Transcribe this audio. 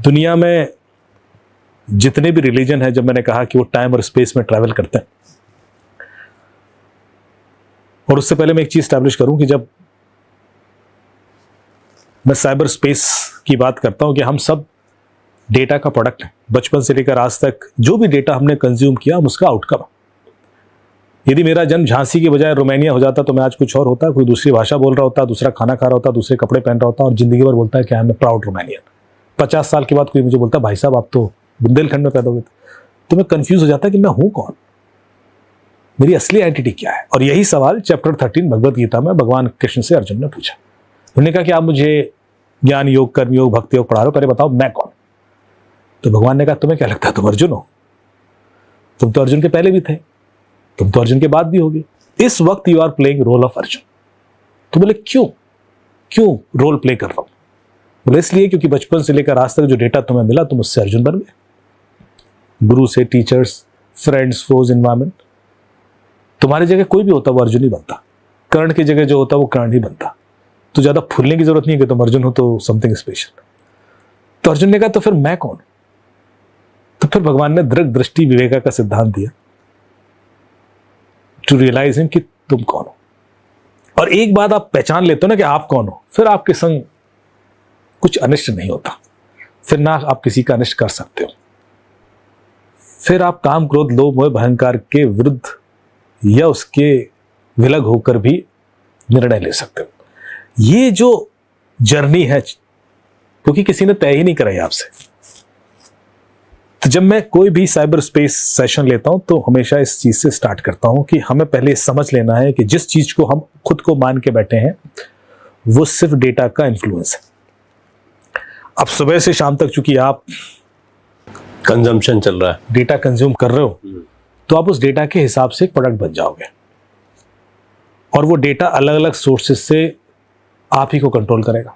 दुनिया में जितने भी रिलीजन है, जब मैंने कहा कि वो टाइम और स्पेस में ट्रैवल करते हैं, और उससे पहले मैं एक चीज स्टैब्लिश करूं कि जब मैं साइबर स्पेस की बात करता हूं कि हम सब डेटा का प्रोडक्ट है। बचपन से लेकर आज तक जो भी डेटा हमने कंज्यूम किया, हम उसका आउटकम। यदि मेरा जन्म झांसी की बजाय रोमानिया हो जाता तो मैं आज कुछ और होता, कोई दूसरी भाषा बोल रहा होता, दूसरा खाना खा रहा होता, दूसरे कपड़े पहन रहा होता, और जिंदगी भर बोलता है कि I am a proud Romanian. 50 साल के बाद कोई मुझे बोलता, भाई साहब आप तो बुंदेलखंड में पैदा हुए थे, तो मैं कंफ्यूज हो जाता कि मैं हूं कौन, मेरी असली आइडेंटिटी क्या है। और यही सवाल चैप्टर 13 भगवद गीता में भगवान कृष्ण से अर्जुन ने पूछा। उन्होंने कहा कि आप मुझे ज्ञान योग, कर्म योग, भक्ति योग पढ़ा रहे हो, पहले बताओ मैं कौन। तो भगवान ने कहा तुम्हें क्या लगता है तुम अर्जुन हो? तुम तो अर्जुन के पहले भी थे, तुम तो अर्जुन के बाद भी होगे। इस वक्त you are playing role of Arjun. तो बोले क्यों रोल प्ले कर रहा हूं? बोले इसलिए क्योंकि बचपन से लेकर आज तक जो डेटा तुम्हें मिला, तुम उससे अर्जुन बन गए। गुरु से, टीचर्स, फ्रेंड्स, फोर्स, एनवायरमेंट। तुम्हारी जगह कोई भी होता वो अर्जुन ही बनता। कर्ण की जगह जो होता वो कर्ण ही बनता। तो ज्यादा फूलने की जरूरत नहीं है कि तुम अर्जुन हो तो समथिंग स्पेशल। तो अर्जुन ने कहा तो फिर मैं कौन? तो फिर भगवान ने दृढ़ दृष्टि विवेका का सिद्धांत दिया, टू रियलाइज हिम कि तुम कौन हो। और एक बात आप पहचान लेते हो ना कि आप कौन हो, फिर आपके संग कुछ अनिष्ट नहीं होता, फिर ना आप किसी का अनिष्ट कर सकते हो। फिर आप काम, क्रोध, लोभ, मोह, अहंकार के विरुद्ध या उसके विलग होकर भी निर्णय ले सकते हो। ये जो जर्नी है, क्योंकि किसी ने तय ही नहीं कराई आपसे। तो जब मैं कोई भी साइबर स्पेस सेशन लेता हूं तो हमेशा इस चीज से स्टार्ट करता हूं कि हमें पहले समझ लेना है कि जिस चीज को हम खुद को मान के बैठे हैं वो सिर्फ डेटा का इन्फ्लुएंस है। अब सुबह से शाम तक चूंकि आप कंजम्पशन चल रहा है, डेटा कंज्यूम कर रहे हो, तो आप उस डेटा के हिसाब से एक प्रोडक्ट बन जाओगे। और वो डेटा अलग अलग सोर्सेस से आप ही को कंट्रोल करेगा।